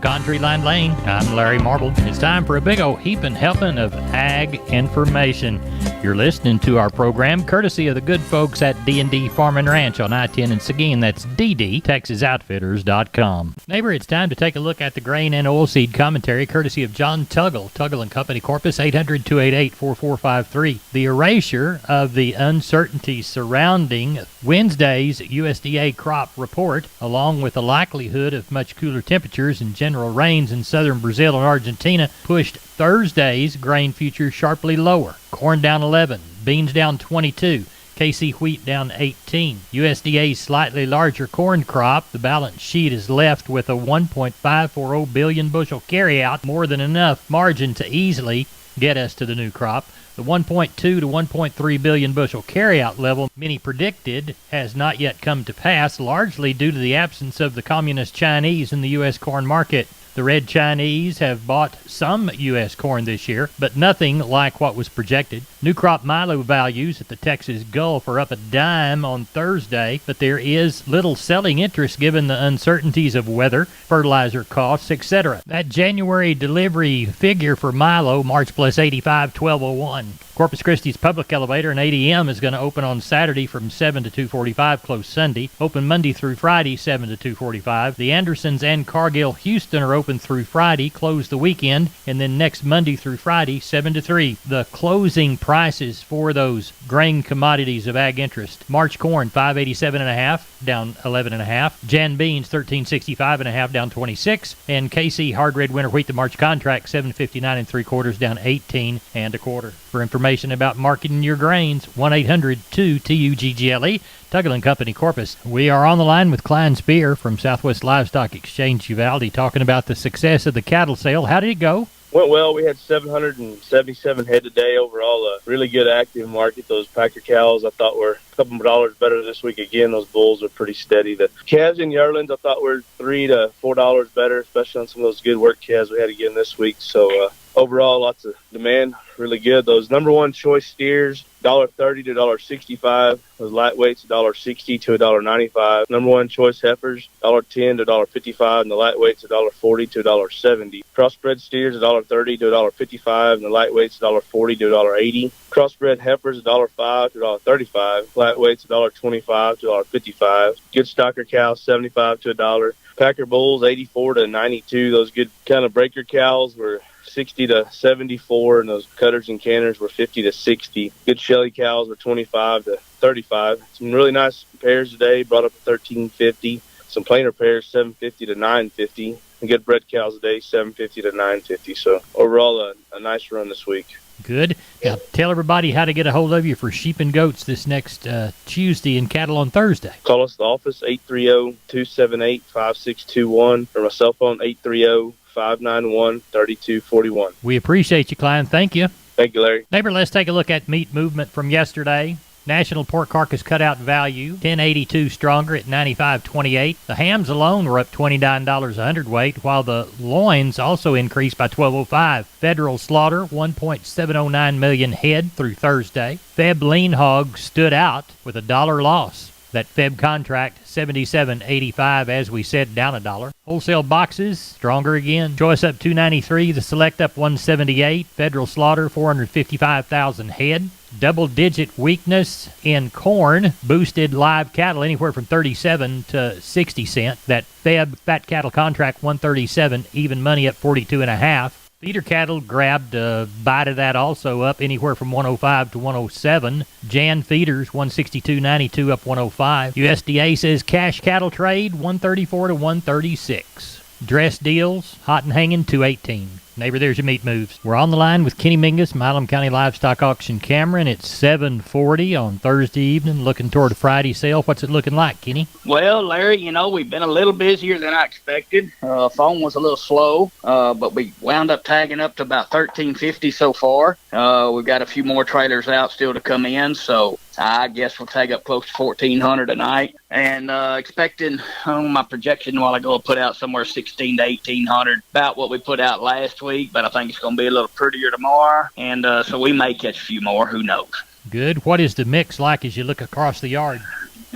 Countryline Lane, I'm Larry Marble. It's time for a big old heaping helping of ag information. You're listening to our program courtesy of the good folks at D&D Farm and Ranch on I-10 in Seguin. That's ddtexasoutfitters.com. Neighbor, it's time to take a look at the grain and oilseed commentary courtesy of John Tuggle, Tuggle and Company, Corpus, 800-288-4453. The erasure of the uncertainty surrounding Wednesday's USDA crop report, along with the likelihood of much cooler temperatures and general rains in southern Brazil and Argentina, pushed Thursday's grain futures sharply lower. Corn down 11, beans down 22, KC wheat down 18. USDA's slightly larger corn crop, the balance sheet is left with a 1.540 billion bushel carryout, more than enough margin to easily get us to the new crop. The 1.2 to 1.3 billion bushel carryout level many predicted has not yet come to pass, largely due to the absence of the communist Chinese in the U.S. corn market. The red Chinese have bought some U.S. corn this year, but nothing like what was projected. New crop milo values at the Texas Gulf are up a dime on Thursday, but there is little selling interest given the uncertainties of weather, fertilizer costs, etc. That January delivery figure for milo, March plus 85, 1201. Corpus Christi's public elevator and ADM is going to open on Saturday from 7 to 2:45, close Sunday. Open Monday through Friday, 7 to 2:45. The Andersons and Cargill Houston are open through Friday, close the weekend, and then next Monday through Friday, 7 to 3. The closing prices for those grain commodities of ag interest: March corn, 587.5, down 11.5. Jan beans, 1365.5, down 26. And KC hard red winter wheat, the March contract, 759 3/4, down 18 1/4. For information about marketing your grains, 1-800-2-TUGGLE, Tuggle & Company, Corpus. We are on the line with Klein Spear from Southwest Livestock Exchange, Uvalde, talking about the success of the cattle sale. How did it go? Went well. We had 777 head today. Overall, a really good active market. Those Packer cows I thought were a couple more dollars better this week. Again, those bulls are pretty steady. The calves and yearlings I thought were $3 to $4 better, especially on some of those good work calves we had again this week. So overall, lots of demand, really good. Those number one choice steers, $1.30 to $1.65. Those lightweights, $1.60 to $1.95. Number one choice heifers, $1.10 to $1.55, and the lightweights, $1.40 to $1.70. Crossbred steers, $1.30 to $1.55, and the lightweights, $1.40 to $1.80. Crossbred heifers, $1.05 to $1.35. Lightweights, $1.25 to $1.55. Good stocker cows, $75 to $1. Packer bulls, 84 to 92. Those good kind of breaker cows were 60 to 74, and those cutters and canners were 50 to 60. Good Shelly cows were 25 to 35. Some really nice pairs today, brought up to 1350. Some plainer pairs, 750 to 950. And good bred cows today, 750 to 950. So overall, a nice run this week. Good. Now, tell everybody how to get a hold of you for sheep and goats this next Tuesday and cattle on Thursday. Call us at the office, 830-278-5621, or my cell phone, 830-591-3241. We appreciate you, Klein. Thank you. Thank you, Larry. Neighbor, let's take a look at meat movement from yesterday. National pork carcass cutout value, 1082 stronger at 95.28. The hams alone were up $29 a hundredweight, while the loins also increased by $12.05. Federal slaughter, 1.709 million head through Thursday. Feb lean hog stood out with $1 loss. That Feb contract, 77.85, as we said, down $1. Wholesale boxes, stronger again. Choice up 293, the select up 178. Federal slaughter, 455,000 head. Double-digit weakness in corn boosted live cattle anywhere from 37 to 60 cents. That Feb fat cattle contract, 137, even money up 42.5. Feeder cattle grabbed a bite of that also, up anywhere from 105 to 107. Jan feeders, 162.92, up 105. USDA says cash cattle trade, 134 to 136. Dress deals, hot and hanging, 218. Neighbor, there's your meat moves. We're on the line with Kenny Mingus, Milam County Livestock Auction, Cameron. It's 7:40 on Thursday evening, looking toward a Friday sale. What's it looking like, Kenny? Well, Larry, we've been a little busier than I expected. Phone was a little slow, but we wound up tagging up to about 1,350 so far. We've got a few more trailers out still to come in, so I guess we'll tag up close to 1,400 tonight. And expecting, my projection a while ago, put out somewhere 1,600 to 1,800, about what we put out last week, but I think it's going to be a little prettier tomorrow, and so we may catch a few more. Who knows? Good. What is the mix like as you look across the yard?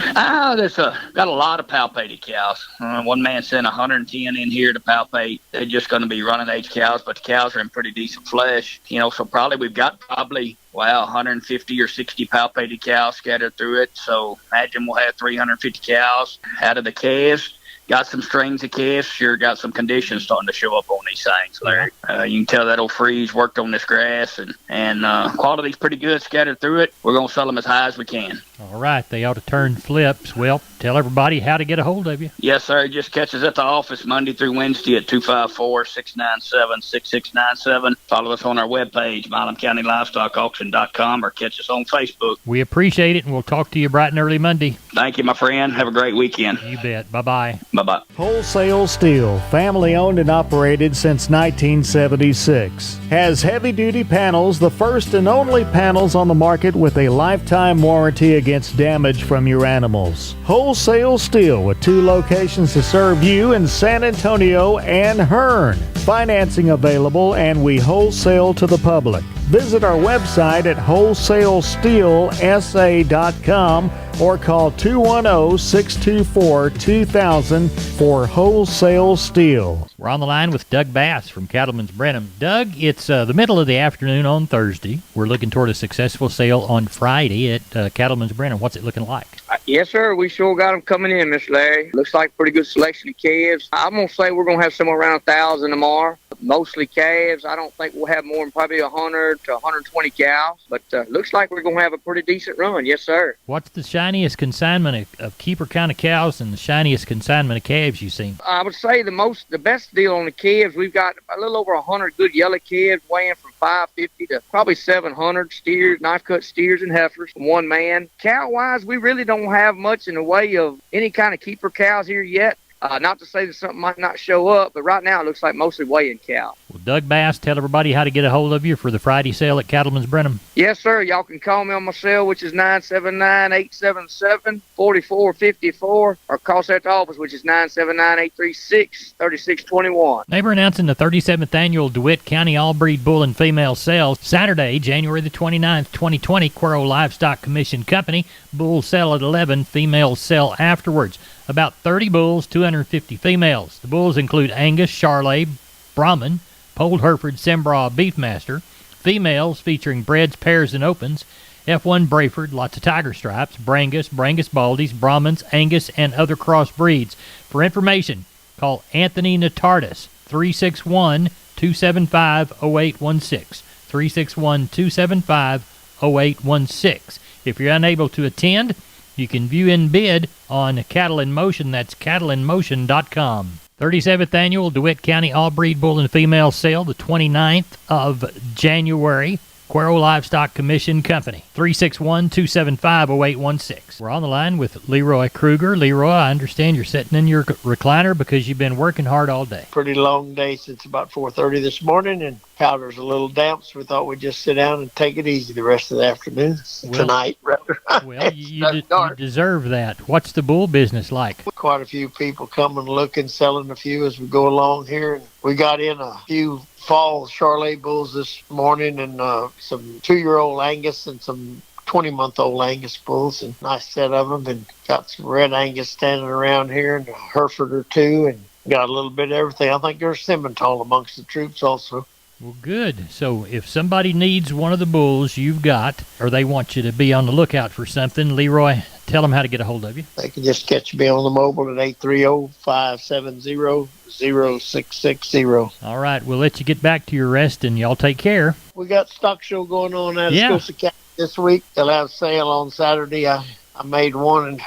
There's got a lot of palpated cows. One man sent 110 in here to palpate. They're just going to be running age cows, but the cows are in pretty decent flesh. So we've got 150 or 60 palpated cows scattered through it. So imagine we'll have 350 cows out of the calves. Got some strings of calves, sure got some conditions starting to show up on these things, Larry. You can tell that old freeze worked on this grass, and quality's pretty good scattered through it. We're going to sell them as high as we can. All right, they ought to turn flips. Well, tell everybody how to get a hold of you. Yes, sir. Just catch us at the office Monday through Wednesday at 254-697-6697. Follow us on our webpage, MilamCountyLivestockAuction.com, or catch us on Facebook. We appreciate it, and we'll talk to you bright and early Monday. Thank you, my friend. Have a great weekend. You bet. Bye-bye. Bye-bye. Wholesale Steel, family owned and operated since 1976. Has heavy-duty panels, the first and only panels on the market with a lifetime warranty against damage from your animals. Wholesale Steel with 2 locations to serve you in San Antonio and Hearn. Financing available, and we wholesale to the public. Visit our website at wholesalesteelsa.com or call 210-624-2000 for Wholesale Steel. We're on the line with Doug Bass from Cattleman's Brenham. Doug, it's the middle of the afternoon on Thursday. We're looking toward a successful sale on Friday at Cattleman's Brenham. What's it looking like? Yes, sir. We sure got them coming in, Miss Larry. Looks like a pretty good selection of calves. I'm going to say we're going to have somewhere around 1,000 tomorrow. Mostly calves. I don't think we'll have more than probably 100 to 120 cows. But looks like we're going to have a pretty decent run. Yes, sir. What's the shiniest consignment of keeper kind of cows and the shiniest consignment of calves you've seen? I would say the best deal on the calves, we've got a little over 100 good yellow calves weighing from 550 to probably 700 steers, knife-cut steers and heifers from one man. Cow-wise, we really don't have much in the way of any kind of keeper cows here yet. Not to say that something might not show up, but right now it looks like mostly weighing cow. Well, Doug Bass, tell everybody how to get a hold of you for the Friday sale at Cattleman's Brenham. Yes, sir. Y'all can call me on my cell, which is 979-877-4454, or call us at the office, which is 979-836-3621. Neighbor announcing the 37th annual DeWitt County All-Breed Bull and Female Sale, Saturday, January the 29th, 2020, Cuero Livestock Commission Company. Bulls sell at 11, females sell afterwards. About 30 bulls, 250 females. The bulls include Angus, Charolais, Brahman, Polled Hereford, Sembra, Beefmaster. Females featuring breds, pairs, and opens. F1 Brayford, lots of tiger stripes, Brangus, Brangus Baldies, Brahmans, Angus, and other cross breeds. For information, call Anthony Natardis, 361-275-0816. 361-275-0816. If you're unable to attend, you can view and bid on Cattle in Motion. That's cattleInMotion.com. 37th Annual DeWitt County All-Breed Bull and Female Sale, the 29th of January. Cuero Livestock Commission Company, 361-275-0816. We're on the line with Leroy Kruger. Leroy, I understand you're sitting in your recliner because you've been working hard all day. Pretty long day since about 4:30 this morning, and powder's a little damp, so we thought we'd just sit down and take it easy the rest of the afternoon. Tonight, rather. Well, you deserve that. What's the bull business like? Quite a few people coming, looking, selling a few as we go along here. And we got in a few fall Charolais bulls this morning, and some 2-year-old Angus and some 20-month-old Angus bulls, and nice set of them, and got some red Angus standing around here, and a Hereford or two, and got a little bit of everything. I think there's Simmental amongst the troops also. Well, good. So if somebody needs one of the bulls you've got, or they want you to be on the lookout for something, Leroy, tell them how to get a hold of you. They can just catch me on the mobile at 830-570-0660. All right, we'll let you get back to your rest, and y'all take care. We got stock show going on at Scotia County this week. They'll have sale on Saturday. I made one in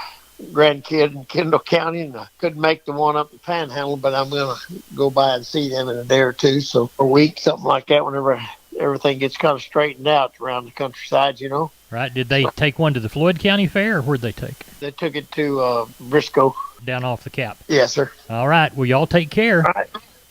grandkid in Kendall County, and I couldn't make the one up in Panhandle, but I'm going to go by and see them in a day or two. So a week, something like that, whenever everything gets kind of straightened out around the countryside, you know. Right. Did they take one to the Floyd County Fair, or where'd they take it? They took it to Briscoe. Down off the cap. Yes, sir. All right. Well, y'all take care.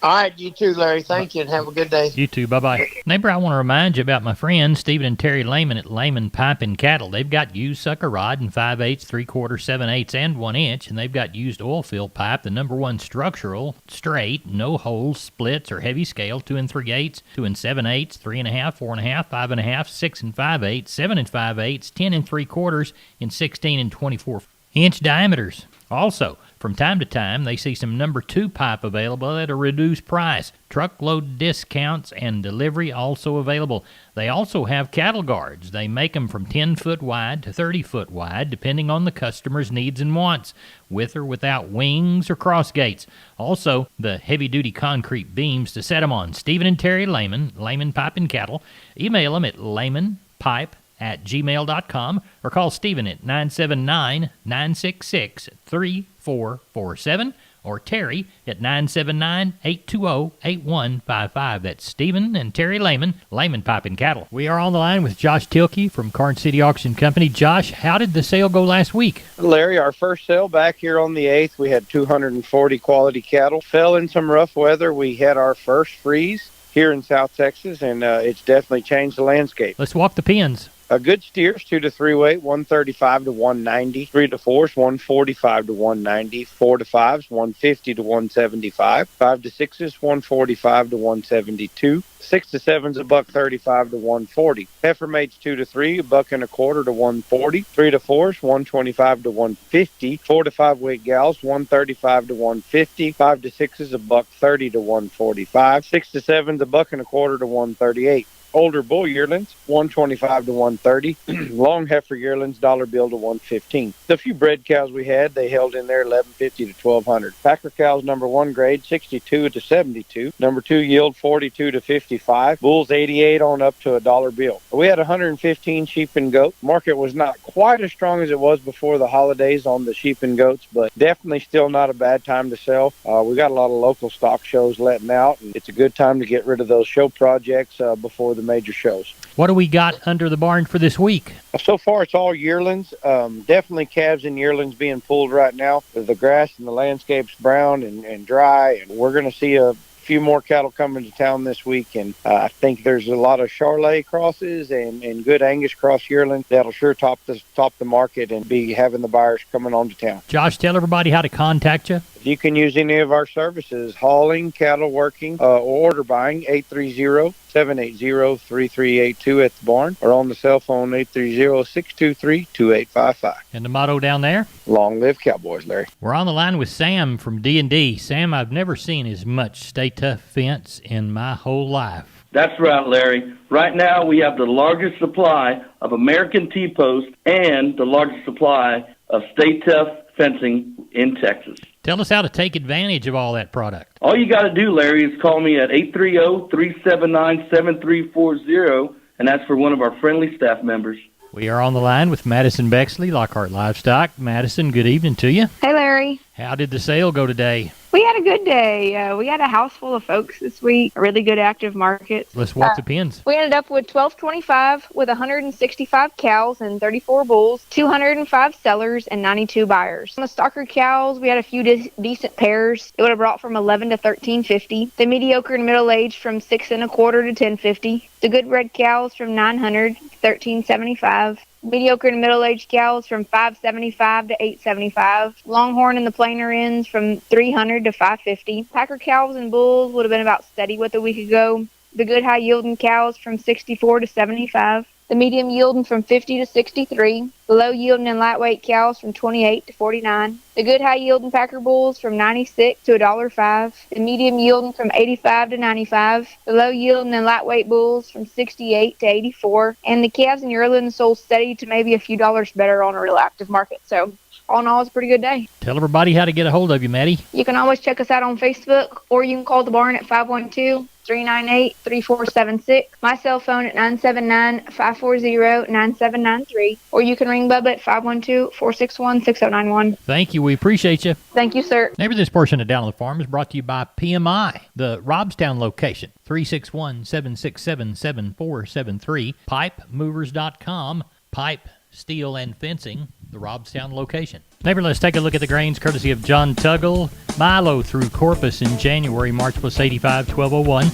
All right, you too, Larry. Thank you, and have a good day. You too. Bye-bye. Neighbor, I want to remind you about my friends Stephen and Terry Lehman at Lehman Pipe and Cattle. They've got used sucker rod in 5/8, 3/4, 7/8, and 1 inch, and they've got used oil fill pipe, the #1 structural, straight, no holes, splits, or heavy scale, 2 3/8, 2 7/8, 3.5, 4.5, 5.5, 6 5/8, 7 5/8, 10 3/4, and 16 24 inch diameters. Also, from time to time, they see some number 2 pipe available at a reduced price. Truckload discounts and delivery also available. They also have cattle guards. They make them from 10 foot wide to 30 foot wide, depending on the customer's needs and wants, with or without wings or cross gates. Also, the heavy-duty concrete beams to set them on. Stephen and Terry Lehman, Lehman Pipe and Cattle. Email them at lehmanpipe@gmail.com or call Stephen at 979-966-3447 or Terry at 979-820-8155. That's Stephen and Terry Lehman, Lehman Pipe and Cattle. We are on the line with Josh Tilkey from Karnes City Auction Company. Josh, how did the sale go last week? Larry, our first sale back here on the 8th, we had 240 quality cattle. Fell in some rough weather. We had our first freeze here in South Texas, and it's definitely changed the landscape. Let's walk the pins. Good steers, 2 to 3 weight, 135 to 190. 3 to 4s, 145 to 190. 4 to 5s, 150 to 175. 5 to 6s, 145 to 172. 6 to 7s, $135 to 140. Heifer mates 2 to 3, $1.25 to 140. 3 to 4s, 125 to 150. 4 to 5 weight gals, 135 to 150. 5 to 6s, $130 to 145. 6 to 7s, $1.25 to 138. Older bull yearlings, 125 to 130. Long heifer yearlings, $1 bill to 115. The few bred cows we had, they held in there 1150 to 1200. Packer cows, number 1 grade, 62 to 72. Number 2 yield, 42 to 55. Bulls, 88 on up to $1 bill. We had 115 sheep and goat. Market was not quite as strong as it was before the holidays on the sheep and goats, but definitely still not a bad time to sell. We got a lot of local stock shows letting out, and it's a good time to get rid of those show projects before the major shows. What do we got under the barn for this week? So far, it's all yearlings. Definitely calves and yearlings being pulled right now. The grass and the landscape's brown and dry, and we're going to see a few more cattle coming to town this week, and I think there's a lot of Charolais crosses and good Angus cross yearlings that'll sure top the market and be having the buyers coming on to town. Josh, tell everybody how to contact you. You can use any of our services, hauling, cattle working, or order buying, 830-780-3382 at the barn, or on the cell phone, 830-623-2855. And the motto down there? Long live Cowboys, Larry. We're on the line with Sam from D&D. Sam, I've never seen as much Stay Tough fence in my whole life. That's right, Larry. Right now, we have the largest supply of American T-post and the largest supply of Stay Tough fencing in Texas. Tell us how to take advantage of all that product. All you got to do, Larry, is call me at 830-379-7340, and that's for one of our friendly staff members. We are on the line with Madison Bexley, Lockhart Livestock. Madison, good evening to you. Hey, Larry. How did the sale go today? We had a good day. We had a house full of folks this week, a really good active market. Let's walk the pins. We ended up with 1225 with 165 cows and 34 bulls, 205 sellers, and 92 buyers. On the stocker cows, we had a few decent pairs. It would have brought from 11 to 1350. The mediocre and middle age from 6 1/4 to 1050. The good red cows from 900 to 1375. Mediocre and middle-aged cows from 575 to 875. Longhorn and the plainer ends from 300 to 550. Packer cows and bulls would have been about steady with a week ago. The good high-yielding cows from 64 to 75. The medium yielding from 50 to 63. The low yielding and lightweight cows from 28 to 49. The good high yielding Packer bulls from 96 to $1.05. The medium yielding from 85 to 95. The low yielding and lightweight bulls from 68 to 84. And the calves and yearlings sold steady to maybe a few dollars better on a real active market. So all in all, it's a pretty good day. Tell everybody how to get a hold of you, Maddie. You can always check us out on Facebook, or you can call the barn at 512-398-3476. My cell phone at 979-540-9793. Or you can ring Bubba at 512-461-6091. Thank you. We appreciate you. Thank you, sir. Maybe this portion of Down on the Farm is brought to you by PMI, the Robstown location, 361-767-7473. PipeMovers.com, pipe, steel, and fencing, the Robstown location. Neighbor, let's take a look at the grains courtesy of John Tuggle. Milo through Corpus in January, March plus 85, 1201.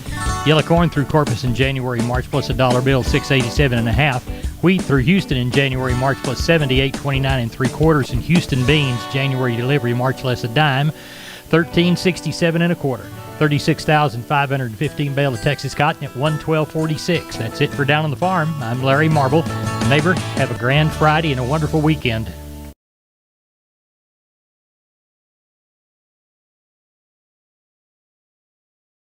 Yellow corn through Corpus in January, March plus $1 bill, 687.5. Wheat through Houston in January, March plus 78, 29 3/4. And Houston beans, January delivery, March less a dime, 1367 1/4. 36,515 bale of Texas cotton at 112.46. That's it for Down on the Farm. I'm Larry Marble. Neighbor, have a grand Friday and a wonderful weekend.